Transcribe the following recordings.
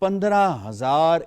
15,000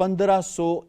1500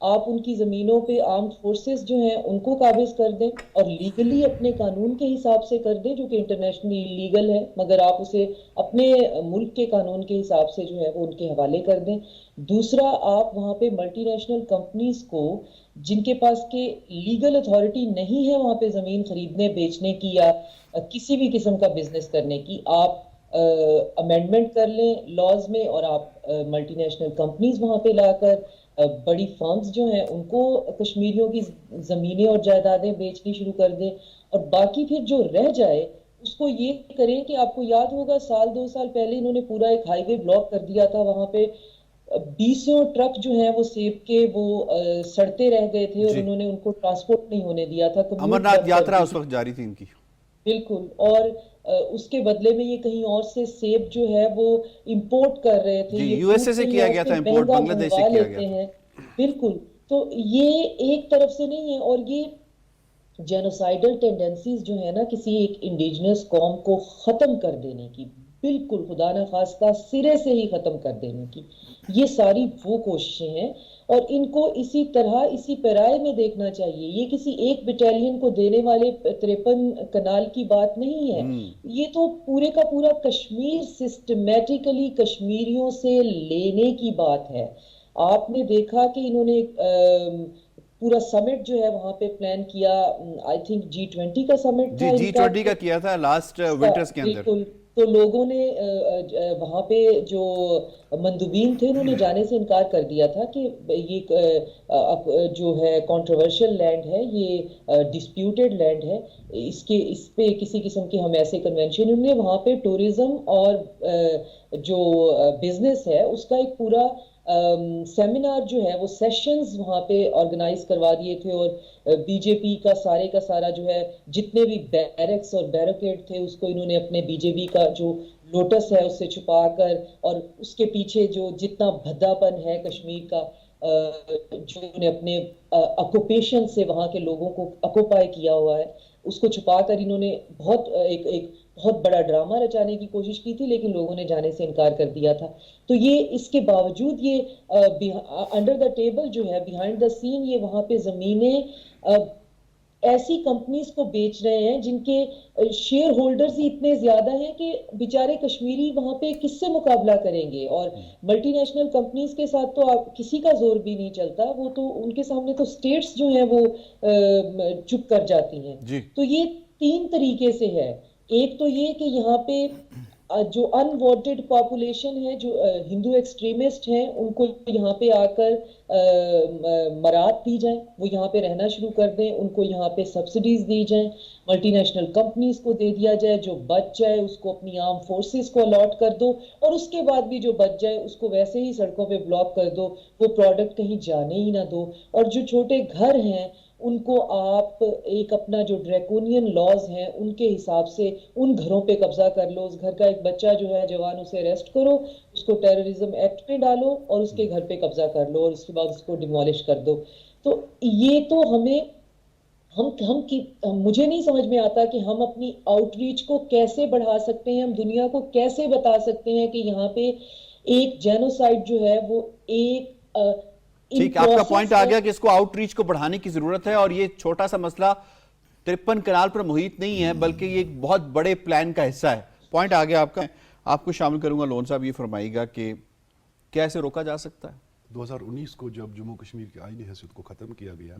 آپ ان کی زمینوں پہ آرمڈ فورسز جو ہیں ان کو قابض کر دیں اور لیگلی اپنے قانون کے حساب سے کر دیں جو کہ انٹرنیشنلی لیگل ہے، مگر آپ اسے اپنے ملک کے قانون کے حساب سے جو ہے وہ ان کے حوالے کر دیں۔ دوسرا، آپ وہاں پہ ملٹی نیشنل کمپنیز کو جن کے پاس کے لیگل اتھارٹی نہیں ہے وہاں پہ زمین خریدنے بیچنے کی یا کسی بھی قسم کا بزنس کرنے کی، آپ امینڈمنٹ کر لیں لاز میں اور آپ ملٹی نیشنل کمپنیز وہاں پہ لا کر بڑی فرمز جو ہیں ان کو کشمیریوں کی زمینیں اور جائیدادیں بیچنی شروع کر دیں، اور باقی پھر جو رہ جائے اس کو یہ کریں کہ آپ کو یاد ہوگا 1-2 سال پہلے انہوں نے پورا ایک ہائی وے بلاک کر دیا تھا، وہاں پہ 20 ٹرک جو ہیں وہ سیب کے وہ سڑتے رہ گئے تھے اور انہوں نے ان کو ٹرانسپورٹ نہیں ہونے دیا تھا۔ امرناتھ یاترا اس وقت جاری تھی ان کی، بالکل، اور اس کے بدلے میں یہ کہیں اور سے سیب جو ہے وہ امپورٹ کر رہے تھے، یہ یو ایس اے سے کیا گیا تھا امپورٹ، بنگلہ دیش سے کیا گیا تھا۔ بالکل، تو یہ ایک طرف سے نہیں ہے، اور یہ جینوسائیڈل ٹینڈنسیز جو ہے نا کسی ایک انڈیجنس قوم کو ختم کر دینے کی، بالکل خدا نخواستہ سرے سے ہی ختم کر دینے کی، یہ ساری وہ کوششیں ہیں، اور ان کو اسی طرح اسی پیرائے میں دیکھنا چاہیے۔ یہ کسی ایک بٹالین کو دینے والے 53 کنال کی بات نہیں ہے، یہ تو پورے کا پورا کشمیر سسٹمیٹیکلی کشمیریوں سے لینے کی بات ہے۔ آپ نے دیکھا کہ انہوں نے پورا سمٹ جو ہے وہاں پہ پلان کیا، آئی تھنک G20 کا سمٹ تھا، G20 کا کیا تھا لاسٹ ونٹرز کے اندر۔ بالکل، تو لوگوں نے وہاں پہ جو مندوبین تھے انہوں نے جانے سے انکار کر دیا تھا کہ یہ جو ہے کنٹروورشل لینڈ ہے، یہ ڈسپیوٹڈ لینڈ ہے، اس پہ کسی قسم کے ہم ایسے کنونشن، انہوں نے وہاں پہ ٹورزم اور جو بزنس ہے اس کا ایک پورا سیمینار جو ہے وہ سیشنز وہاں پہ آرگنائز کروا دیے تھے، اور بی جے پی کا سارا جو ہے جتنے بھی بیرکس اور بیروکیڈ تھے اس کو انہوں نے اپنے بی جے پی کا جو لوٹس ہے اس سے چھپا کر، اور اس کے پیچھے جو جتنا بھدا پن ہے کشمیر کا جو انہوں نے اپنے اکوپیشن سے وہاں کے لوگوں کو اکوپائی کیا ہوا ہے اس کو چھپا کر انہوں نے ایک بہت بڑا ڈرامہ رچانے کی کوشش کی تھی، لیکن لوگوں نے جانے سے انکار کر دیا تھا۔ تو یہ اس کے باوجود یہ انڈر دا ٹیبل جو ہے بیہائنڈ دا سین یہ وہاں پہ زمینیں ایسی کمپنیز کو بیچ رہے ہیں جن کے شیئر ہولڈرز ہی اتنے زیادہ ہیں کہ بیچارے کشمیری وہاں پہ کس سے مقابلہ کریں گے، اور ملٹی نیشنل کمپنیز کے ساتھ تو کسی کا زور بھی نہیں چلتا، وہ تو ان کے سامنے تو سٹیٹس جو ہیں وہ چپ کر جاتی ہیں۔ تو یہ 3 طریقے سے ہے، ایک تو یہ کہ یہاں پہ جو ان وانٹڈ پاپولیشن ہے، جو ہندو ایکسٹریمسٹ ہیں، ان کو یہاں پہ آ کر مراد دی جائیں، وہ یہاں پہ رہنا شروع کر دیں، ان کو یہاں پہ سبسڈیز دی جائیں، ملٹی نیشنل کمپنیز کو دے دیا جائے، جو بچ جائے اس کو اپنی آرم فورسز کو الاٹ کر دو، اور اس کے بعد بھی جو بچ جائے اس کو ویسے ہی سڑکوں پہ بلاک کر دو، وہ پروڈکٹ کہیں جانے ہی نہ دو، اور جو چھوٹے گھر ہیں ان کو آپ ایک اپنا جو ڈریکونین لاز ہیں ان کے حساب سے ان گھروں پہ قبضہ کر لو، اس گھر کا ایک بچہ جو ہے جوان اسے اریسٹ کرو، اس کو ٹیررزم ایکٹ میں ڈالو اور اس کے گھر پہ قبضہ کر لو، اور اس کے بعد اس کو ڈیمولش کر دو۔ تو یہ تو مجھے نہیں سمجھ میں آتا کہ ہم اپنی آؤٹ ریچ کو کیسے بڑھا سکتے ہیں، ہم دنیا کو کیسے بتا سکتے ہیں کہ یہاں پہ ایک جینوسائیڈ جو ہے وہ ایک ٹھیک، آپ کا پوائنٹ آ گیا کہ اس کو آؤٹ ریچ کو بڑھانے کی ضرورت ہے، اور یہ چھوٹا سا مسئلہ 53 کنال پر محیط نہیں ہے بلکہ یہ ایک بہت بڑے پلان کا حصہ ہے۔ پوائنٹ آ گیا آپ کا، آپ کو شامل کروں گا۔ لون صاحب یہ فرمائیے گا کہ کیا اسے روکا جا سکتا ہے؟ 2019 کو جب جموں کشمیر کی آئینی حیثیت کو ختم کیا گیا،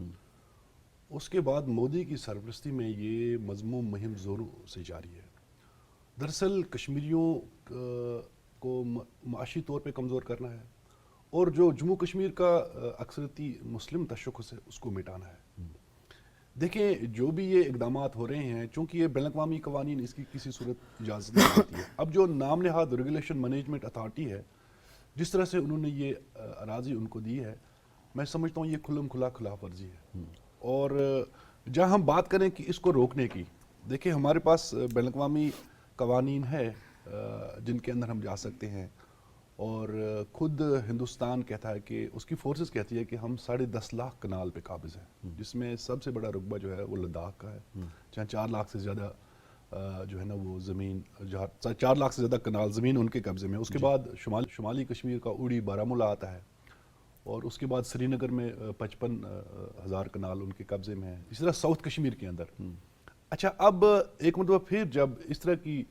اس کے بعد مودی کی سرپرستی میں یہ مضموم مہم زوروں سے جاری ہے۔ دراصل کشمیریوں کو معاشی طور پہ کمزور کرنا ہے، اور جو جموں کشمیر کا اکثریتی مسلم تشخص ہے اس کو مٹانا ہے۔ دیکھیں جو بھی یہ اقدامات ہو رہے ہیں، چونکہ یہ بین الاقوامی قوانین اس کی کسی صورت اجازت نہیں دیتی ہے، اب جو نام نہاد ریگولیشن مینجمنٹ اتھارٹی ہے، جس طرح سے انہوں نے یہ اراضی ان کو دی ہے، میں سمجھتا ہوں یہ کھلم کھلا خلاف ورزی ہے۔ اور جہاں ہم بات کریں کہ اس کو روکنے کی، دیکھیں ہمارے پاس بین الاقوامی قوانین ہے جن کے اندر ہم جا سکتے ہیں، اور خود ہندوستان کہتا ہے کہ اس کی فورسز کہتی ہے کہ ہم 10.5 لاکھ کنال پہ قابض ہیں، جس میں سب سے بڑا رقبہ جو ہے وہ لداخ کا ہے، جہاں 4 لاکھ سے زیادہ جو ہے نا وہ زمین، 4 لاکھ سے زیادہ کنال زمین ان کے قبضے میں۔ اس کے بعد شمالی کشمیر کا اوڑی بارہمولہ آتا ہے، اور اس کے بعد سری نگر میں 55,000 کنال ان کے قبضے میں ہیں. اسی طرح ساؤتھ کشمیر کے اندر. اچھا اب ایک مرتبہ پھر جب اس طرح کی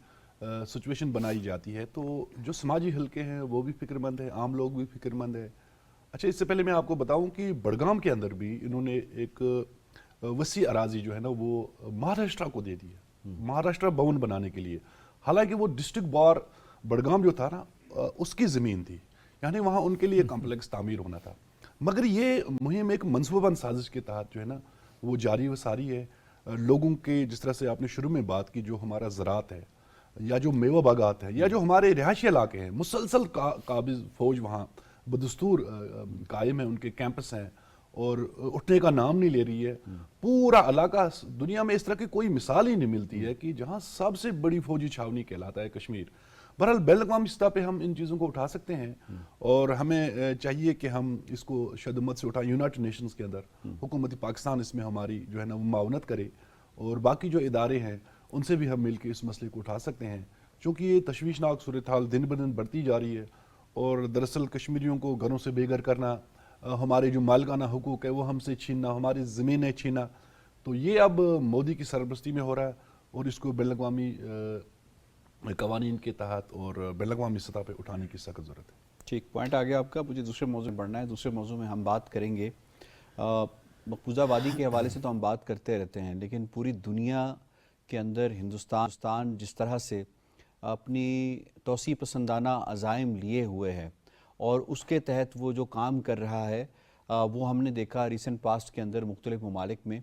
سچویشن بنائی جاتی ہے تو جو سماجی حلقے ہیں وہ بھی فکر مند ہیں, عام لوگ بھی فکر مند ہیں. اچھا اس سے پہلے میں آپ کو بتاؤں کہ بڑگام کے اندر بھی انہوں نے ایک وسیع اراضی جو ہے نا وہ مہاراشٹرا کو دے دی ہے, مہاراشٹرا بھون بنانے کے لیے. حالانکہ وہ ڈسٹرکٹ بار بڑگام جو تھا نا اس کی زمین تھی, یعنی وہاں ان کے لیے کمپلیکس تعمیر ہونا تھا. مگر یہ مہم ایک منصوبہ بند سازش کے تحت جو ہے نا وہ جاری و ساری ہے. لوگوں کے جس طرح سے آپ نے شروع میں بات کی, جو ہمارا زراعت ہے یا جو میوہ باغات ہے یا جو ہمارے رہائشی علاقے ہیں, مسلسل قابض فوج وہاں بدستور قائم ہے, ان کے کیمپس ہیں اور اٹھنے کا نام نہیں لے رہی ہے. پورا علاقہ, دنیا میں اس طرح کی کوئی مثال ہی نہیں ملتی ہے کہ جہاں سب سے بڑی فوجی چھاونی کہلاتا ہے کشمیر. بہرحال بین الاقوامی سطح پہ ہم ان چیزوں کو اٹھا سکتے ہیں اور ہمیں چاہیے کہ ہم اس کو شدت سے اٹھائیں. یونائٹڈ نیشنز کے اندر حکومت پاکستان اس میں ہماری جو ہے نا وہ معاونت کرے, اور باقی جو ادارے ہیں ان سے بھی ہم مل کے اس مسئلے کو اٹھا سکتے ہیں, چونکہ یہ تشویشناک صورتحال دن بدن بڑھتی جا رہی ہے. اور دراصل کشمیریوں کو گھروں سے بے گھر کرنا, ہمارے جو مالکانہ حقوق ہے وہ ہم سے چھیننا, ہماری زمینیں چھینا, تو یہ اب مودی کی سرپرستی میں ہو رہا ہے اور اس کو بین الاقوامی قوانین کے تحت اور بین الاقوامی سطح پہ اٹھانے کی سخت ضرورت ہے. ٹھیک پوائنٹ آ گیا آپ کا. مجھے دوسرے موضوع میں بڑھنا ہے. دوسرے موضوع میں ہم بات کریں گے مقبوضہ وادی کے حوالے سے تو ہم بات کرتے رہتے ہیں, لیکن پوری دنیا کے اندر ہندوستان جس طرح سے اپنی توسیع پسندانہ عزائم لیے ہوئے ہے اور اس کے تحت وہ جو کام کر رہا ہے, وہ ہم نے دیکھا ریسنٹ پاسٹ کے اندر مختلف ممالک میں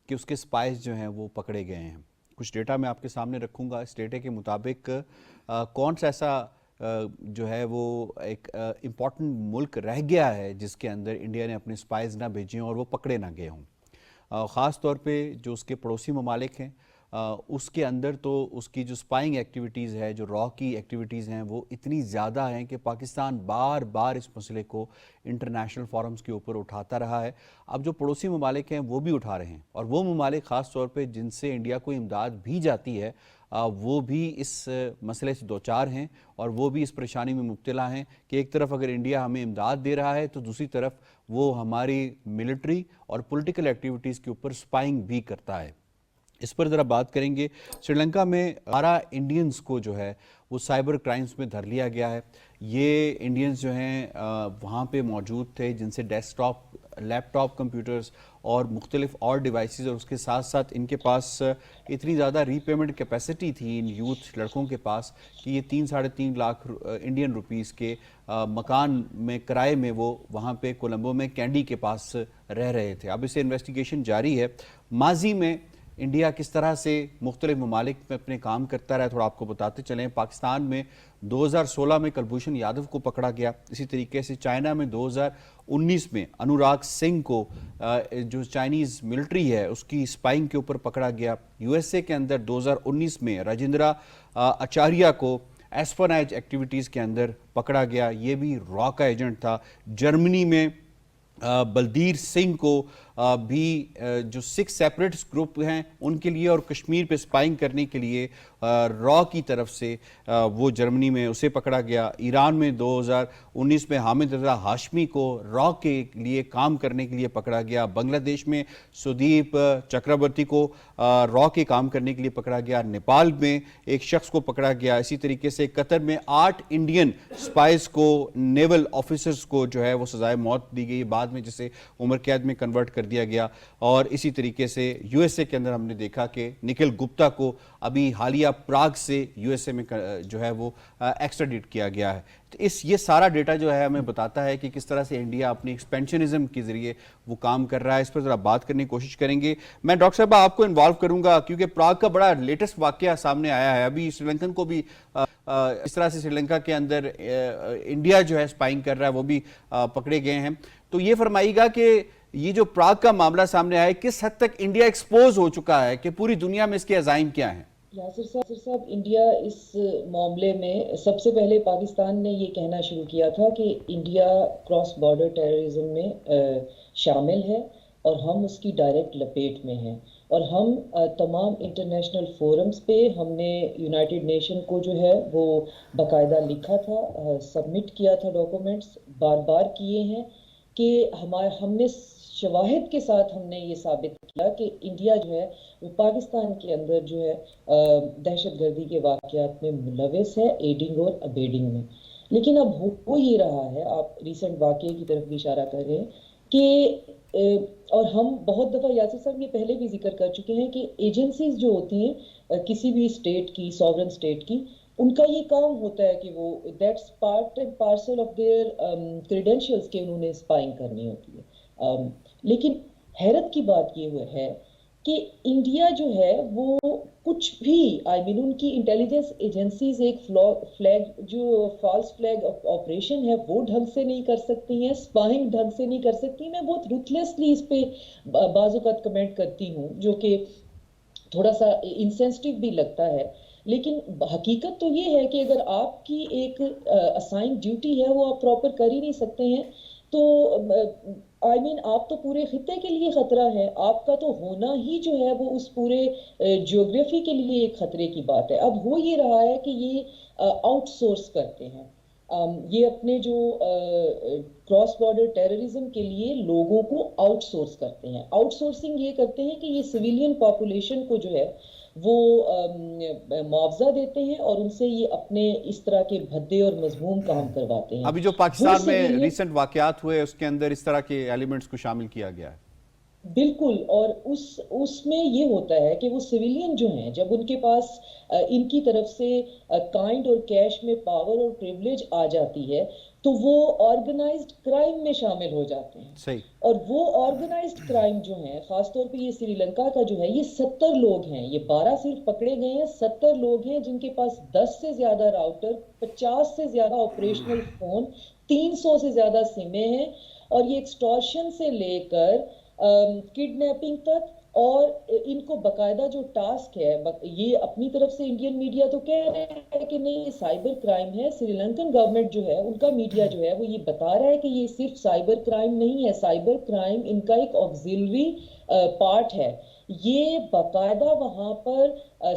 کہ اس کے سپائز جو ہیں وہ پکڑے گئے ہیں. کچھ ڈیٹا میں آپ کے سامنے رکھوں گا. اس ڈیٹا کے مطابق کون سا ایسا جو ہے وہ ایک امپورٹنٹ ملک رہ گیا ہے جس کے اندر انڈیا نے اپنے سپائز نہ بھیجے ہوں اور وہ پکڑے نہ گئے ہوں. خاص طور پہ جو اس کے پڑوسی ممالک ہیں اس کے اندر تو اس کی جو سپائنگ ایکٹیویٹیز ہے, جو را کی ایکٹیویٹیز ہیں وہ اتنی زیادہ ہیں کہ پاکستان بار بار اس مسئلے کو انٹرنیشنل فورمز کے اوپر اٹھاتا رہا ہے. اب جو پڑوسی ممالک ہیں وہ بھی اٹھا رہے ہیں, اور وہ ممالک خاص طور پہ جن سے انڈیا کو امداد بھی جاتی ہے وہ بھی اس مسئلے سے دوچار ہیں اور وہ بھی اس پریشانی میں مبتلا ہیں کہ ایک طرف اگر انڈیا ہمیں امداد دے رہا ہے تو دوسری طرف وہ ہماری ملٹری اور پولیٹیکل ایکٹیویٹیز کے اوپر سپائنگ بھی کرتا ہے. اس پر ذرا بات کریں گے. سری لنکا میں 12 انڈینز کو جو ہے وہ سائبر کرائمز میں دھر لیا گیا ہے. یہ انڈینز جو ہیں وہاں پہ موجود تھے جن سے ڈیسک ٹاپ, لیپ ٹاپ کمپیوٹرز اور مختلف اور ڈیوائسز, اور اس کے ساتھ ساتھ ان کے پاس اتنی زیادہ ری پیمنٹ کیپیسٹی تھی ان یوتھ لڑکوں کے پاس کہ یہ 3-3.5 لاکھ انڈین روپیز کے مکان میں کرائے میں وہ وہاں پہ کولمبو میں کینڈی کے پاس رہ رہے تھے. اب اسے انویسٹیگیشن جاری ہے. ماضی میں انڈیا کس طرح سے مختلف ممالک میں اپنے کام کرتا رہا تھوڑا آپ کو بتاتے چلیں. پاکستان میں 2016 میں کلبھوشن یادو کو پکڑا گیا. اسی طریقے سے چائنا میں 2019 میں انوراگ سنگھ کو جو چائنیز ملٹری ہے اس کی سپائنگ کے اوپر پکڑا گیا. یو ایس اے کے اندر 2019 میں راجندرا اچاریہ کو ایسپونائج ایکٹیویٹیز کے اندر پکڑا گیا, یہ بھی را کا ایجنٹ تھا. جرمنی میں بلدیر سنگھ کو بھی جو 6 سیپریٹس گروپ ہیں ان کے لیے اور کشمیر پہ سپائنگ کرنے کے لیے را کی طرف سے وہ جرمنی میں اسے پکڑا گیا. ایران میں 2019 میں حامد رضا ہاشمی کو را کے لیے کام کرنے کے لیے پکڑا گیا. بنگلہ دیش میں سدیپ چکربورتی کو را کے کام کرنے کے لیے پکڑا گیا. نیپال میں ایک شخص کو پکڑا گیا. اسی طریقے سے قطر میں 8 انڈین سپائز کو, نیول آفیسرز کو جو ہے وہ سزائے موت دی گئی, بعد میں جسے عمر قید میں کنورٹ کر دیا گیا. اور اسی طریقے سے یو ایس اے کے اندر ہم نے دیکھا کہ نکھل گپتا کو ابھی حالیہ پراگ سے یو ایس اے میں جو ہے وہ ایکسٹراڈیٹ کیا گیا ہے. یہ سارا ڈیٹا جو ہے ہمیں بتاتا ہے کہ کس طرح سے انڈیا اپنی ایکسپینشنزم کے ذریعے وہ کام کر رہا ہے. اس پر ذرا بات کرنے کی کوشش کریں گے. میں ڈاکٹر صاحب آپ کو انوالو کروں گا کیونکہ پراگ کا بڑا لیٹسٹ واقعہ سامنے آیا ہے. ابھی سری لنکن کو بھی اس طرح سے سری لنکا کے اندر انڈیا جو ہے سپائنگ کر رہا ہے وہ بھی پکڑے گئے ہیں. تو یہ فرمائیے گا کہ یہ جو پراگ کا معاملہ سامنے آیا ہے کس حد تک انڈیا ایکسپوز ہو چکا ہے کہ پوری دنیا میں اس کے عزائم کیا ہیں؟ یاسر صاحب انڈیا اس معاملے میں سب سے پہلے پاکستان نے یہ کہنا شروع کیا تھا کہ انڈیا کراس بارڈر ٹیررزم میں شامل ہے اور ہم اس کی ڈائریکٹ لپیٹ میں ہیں. اور ہم تمام انٹرنیشنل فورمز پہ ہم نے یونائٹڈ نیشن کو جو ہے وہ باقاعدہ لکھا تھا, سبمٹ کیا تھا, ڈاکومنٹس بار بار کیے ہیں کہ ہم نے شواہد کے ساتھ ہم نے یہ ثابت کیا کہ انڈیا جو ہے وہ پاکستان کے اندر جو ہے دہشت گردی کے واقعات میں ملوث ہے، ایڈنگ اور ابیڈنگ میں. لیکن اب ہو یہ رہا ہے، آپ ریسنٹ واقعے کی طرف بھی اشارہ کر رہے ہیں کہ اور ہم بہت دفعہ یاسر صاحب یہ پہلے بھی ذکر کر چکے ہیں کہ ایجنسیز جو ہوتی ہیں کسی بھی اسٹیٹ کی، سوورن اسٹیٹ کی، ان کا یہ کام ہوتا ہے کہ وہ that's part and parcel of their credentials کہ انہوں نے اسپائنگ کرنی ہوتی ہے. لیکن حیرت کی بات یہ ہے کہ انڈیا جو ہے وہ کچھ بھی ان کی انٹیلیجنس ایجنسیز ایک فلیگ جو فالس فلیگ آپریشن ہے وہ ڈھنگ سے نہیں کر سکتی ہیں، اسپائنگ ڈھنگ سے نہیں کر سکتی. میں بہت روتھلیسلی اس پہ بعض اوقات کمنٹ کرتی ہوں جو کہ تھوڑا سا انسینسٹیو بھی لگتا ہے، لیکن حقیقت تو یہ ہے کہ اگر آپ کی ایک اسائن ڈیوٹی ہے وہ آپ پراپر کر ہی نہیں سکتے ہیں تو آپ تو پورے خطے کے لیے خطرہ ہے، آپ کا تو ہونا ہی جو ہے وہ اس پورے جیوگرافی کے لیے ایک خطرے کی بات ہے. اب ہو یہ رہا ہے کہ یہ آؤٹ سورس کرتے ہیں، یہ اپنے جو کراس بارڈر ٹیررزم کے لیے لوگوں کو آؤٹ سورس کرتے ہیں. آؤٹ سورسنگ یہ کرتے ہیں کہ یہ سویلین پاپولیشن کو جو ہے وہ معاوضہ دیتے ہیں اور ان سے یہ اپنے اس طرح کے بھدے اور مذموم کام کرواتے ہیں. ابھی جو پاکستان میں ریسنٹ واقعات ہوئے اس کے اندر اس طرح کے ایلیمنٹس کو شامل کیا گیا ہے. بالکل، اور اس میں یہ ہوتا ہے کہ وہ سویلین جو ہیں جب ان کے پاس ان کی طرف سے کائنڈ اور کیش میں پاور اور پریولیج آ جاتی ہے تو وہ آرگنائزڈ کرائم میں شامل ہو جاتے ہیں. صحیح. اور وہ آرگنائزڈ کرائم جو ہیں خاص طور پہ یہ سری لنکا کا جو ہے یہ 70 لوگ ہیں، یہ 12 صرف پکڑے گئے ہیں، 70 لوگ ہیں جن کے پاس 10 سے زیادہ راؤٹر، 50 سے زیادہ آپریشنل فون، 300 سے زیادہ سمیں ہیں، اور یہ ایکسٹورشن سے لے کر کڈنیپنگ تک. اور ان کو باقاعدہ جو ٹاسک ہے، یہ اپنی طرف سے انڈین میڈیا تو کہہ رہے ہیں کہ نہیں یہ سائبر کرائم ہے، سری لنکن گورنمنٹ جو ہے ان کا میڈیا جو ہے وہ یہ بتا رہا ہے کہ یہ صرف سائبر کرائم نہیں ہے، سائبر کرائم ان کا ایک آکسیلری پارٹ ہے. یہ باقاعدہ وہاں پر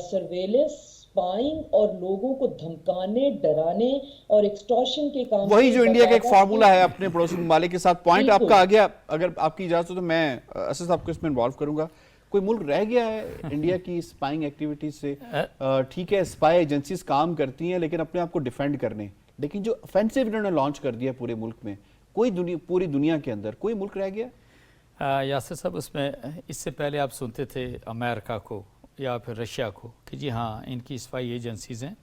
سرویلنس، اسپائنگ اور لوگوں کو دھمکانے، ڈرانے اور ایکسٹورشن کے کام، وہی جو انڈیا کا ایک فارمولا ہے اپنے پڑوسی ممالک کے ساتھ. پوائنٹ آپ کا آ گیا، اگر آپ کی اجازت ہو تو میں اسد صاحب کو اس میں انوالو کروں گا. کوئی ملک رہ گیا ہے انڈیا کی اسپائنگ ایکٹیویٹیز سے؟ ٹھیک ہے اسپائی ایجنسیز کام کرتی ہیں لیکن اپنے آپ کو ڈیفینڈ کرنے، لیکن جو offensive انہوں نے لانچ کر دیا پورے ملک میں، پوری دنیا کے اندر کوئی ملک رہ گیا؟ یاسر صاحب اس میں اس سے پہلے آپ سنتے تھے امریکہ کو یا پھر رشیا کو کہ جی ہاں ان کی اسپائی ایجنسیز ہیں،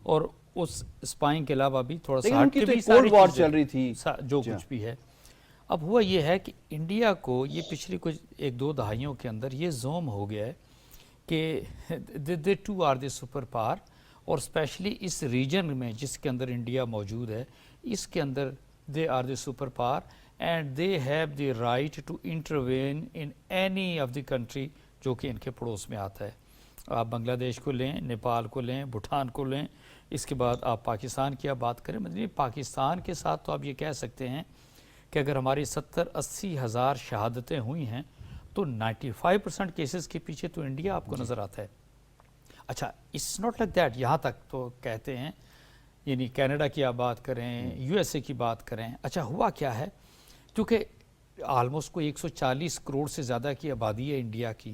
اور اس اسپائنگ کے علاوہ بھی تھوڑا سا ہٹ کے بھی کولڈ وار چل رہی تھی جو کچھ بھی ہے. اب ہوا یہ ہے کہ انڈیا کو یہ پچھلی کچھ 1-2 دہائیوں کے اندر یہ زوم ہو گیا ہے کہ they too are the super power, اور اسپیشلی اس ریجن میں جس کے اندر انڈیا موجود ہے اس کے اندر they are the super power and they have the right to intervene in any of the country جو کہ ان کے پڑوس میں آتا ہے. آپ بنگلہ دیش کو لیں، نیپال کو لیں، بھوٹان کو لیں، اس کے بعد آپ پاکستان کی آپ بات کریں. مطلب پاکستان کے ساتھ تو آپ یہ کہہ سکتے ہیں کہ اگر ہماری 70-80 ہزار شہادتیں ہوئی ہیں تو 95% کیسز کے پیچھے تو انڈیا آپ کو نظر آتا ہے. اچھا اٹس ناٹ لائک دیٹ، یہاں تک تو کہتے ہیں، یعنی کینیڈا کی آپ بات کریں، USA کی بات کریں. اچھا ہوا کیا ہے، کیونکہ آلموسٹ کوئی 140 کروڑ سے زیادہ کی آبادی ہے انڈیا کی،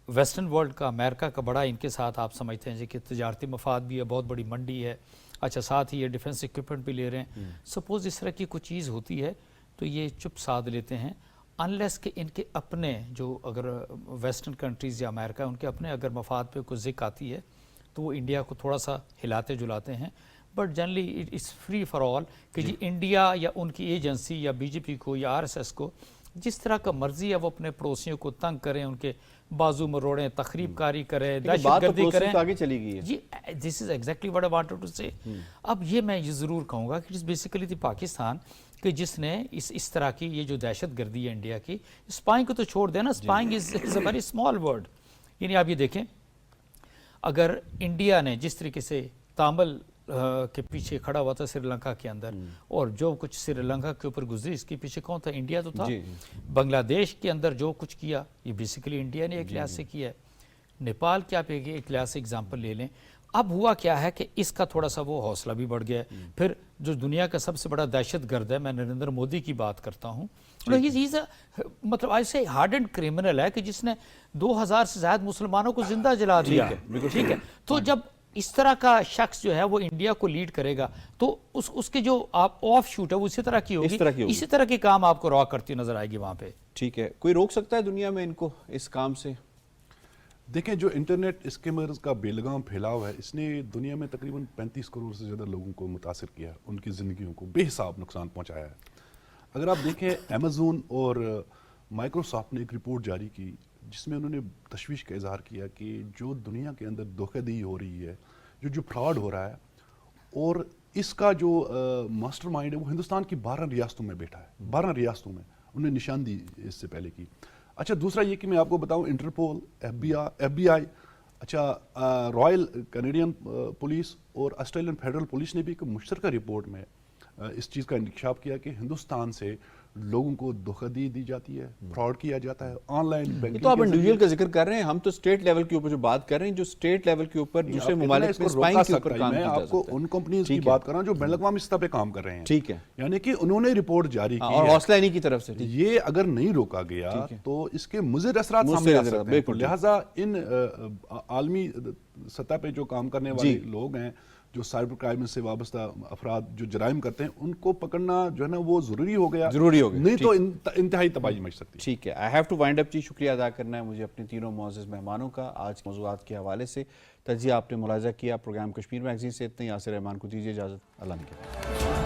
ویسٹرن ورلڈ کا، امریکہ کا بڑا ان کے ساتھ آپ سمجھتے ہیں کہ تجارتی مفاد بھی ہے، بہت بڑی منڈی ہے. اچھا ساتھ ہی یہ ڈیفنس ایکوپمنٹ بھی لے رہے ہیں. سپوز اس طرح کی کوئی چیز ہوتی ہے تو یہ چپ سادھ لیتے ہیں، انلیس کہ ان کے اپنے جو اگر ویسٹرن کنٹریز یا امریکہ ان کے اپنے اگر مفاد پہ کوئی ذکر آتی ہے تو وہ انڈیا کو تھوڑا سا ہلاتے جلاتے ہیں. But generally it's free for all کہ جی انڈیا یا ان کی ایجنسی یا BJP کو یا RSS کو جس طرح کا مرضی ہے وہ اپنے پڑوسیوں کو تنگ کریں، ان کے بازو مروڑیں، تخریب کاری کریں، دہشت گردی کریں. آگے چلی گئی ہے جی this is exactly what I wanted to say. اب یہ میں یہ ضرور کہوں گا کہ بیسیکلی دی پاکستان کہ جس نے اس طرح کی یہ جو دہشت گردی ہے انڈیا کی، اسپائنگ کو تو چھوڑ دیں نا، spying is a very small word. یعنی آپ یہ دیکھیں اگر انڈیا نے جس طریقے سے تامل کے پیچھے کھڑا ہوا تھا سری لنکا کے اندر، اور جو کچھ سری لنکا کے اوپر گزری اس کے پیچھے کون تھا؟ انڈیا تو تھا. بنگلہ دیش کے اندر جو کچھ کیا یہ بیسیکلی انڈیا نے ایک لحاظ سے کیا ہے. نیپال کے آپ ایک لحاظ سے اگزامپل لے لیں، اب ہوا کیا ہے کہ اس کا تھوڑا سا وہ حوصلہ بھی بڑھ گیا ہے. پھر جو دنیا کا سب سے بڑا دہشت گرد ہے, میں نریندر مودی کی بات کرتا ہوں, مطلب ایسے ہارڈنڈ کرمنل ہے کہ جس نے 2000 سے زائد مسلمانوں کو زندہ جلا دیا. ٹھیک ہے, تو جب اس طرح کا شخص جو ہے وہ انڈیا کو لیڈ کرے گا تو اس کے جو آف شوٹ ہے وہ اسی طرح کی ہوگی, اسی طرح کے کام آپ کو راک کرتی نظر آئے گی وہاں پہ. ٹھیک ہے, کوئی روک سکتا ہے دنیا میں ان کو اس کام سے؟ دیکھیں, جو انٹرنیٹ اسکیمرز کا بے لگام پھیلاؤ ہے, اس نے دنیا میں تقریباً 35 کروڑ سے زیادہ لوگوں کو متاثر کیا, ان کی زندگیوں کو بے حساب نقصان پہنچایا ہے. اگر آپ دیکھیں, امیزون اور مائکروسافٹ نے ایک رپورٹ جاری کی جس میں انہوں نے تشویش کا اظہار کیا کہ جو دنیا کے اندر دھوکہ دہی ہو رہی ہے, جو فراڈ ہو رہا ہے, اور اس کا جو ماسٹر مائنڈ ہے وہ ہندوستان کی 12 ریاستوں میں بیٹھا ہے. 12 ریاستوں میں انہوں نے نشان دی اس سے پہلے کی. اچھا, دوسرا یہ کہ میں آپ کو بتاؤں, انٹرپول, ایف بی آئی, اچھا رائل کینیڈین پولیس اور آسٹریلین فیڈرل پولیس نے بھی ایک مشترکہ رپورٹ میں اس چیز کا انکشاف کیا کہ ہندوستان سے لوگوں کو دھوکہ دی جاتی ہے, فراڈ کیا جاتا ہے, آن لائن بینکنگ. تو آپ انڈیویجول کا ذکر کر رہے ہیں, ہم تو اسٹیٹ لیول کے اوپر جو بات کر رہے ہیں, جو اسٹیٹ لیول کے اوپر دوسرے ممالک میں اسپائنگ کے اوپر کام کیا جا سکتا ہے. میں آپ کو ان کمپنیز کی بات کر رہا ہوں جو بین الاقوامی سطح پہ کام کر رہے ہیں. ٹھیک ہے, یعنی کہ انہوں نے رپورٹ جاری کی اور حوصلہ انہی کی طرف سے. یہ اگر نہیں روکا گیا تو اس کے مضر اثرات سامنے آ سکتے ہیں. لہٰذا ان عالمی سطح پہ جو کام کرنے والے لوگ ہیں, جو سائبر کرائم سے وابستہ افراد جو جرائم کرتے ہیں, ان کو پکڑنا جو ہے نا وہ ضروری ہو گیا, نہیں تو انتہائی تباہی مچ سکتی ہے. ٹھیک ہے, آئی ہیو ٹو وائنڈ اپ جی. شکریہ ادا کرنا ہے مجھے اپنے تینوں معزز مہمانوں کا. آج موضوعات کے حوالے سے تجزیہ آپ نے ملاحظہ کیا. پروگرام کشمیر میگزین سے اتنے. یاسر رحمان کو دیجیے اجازت. اللہ نے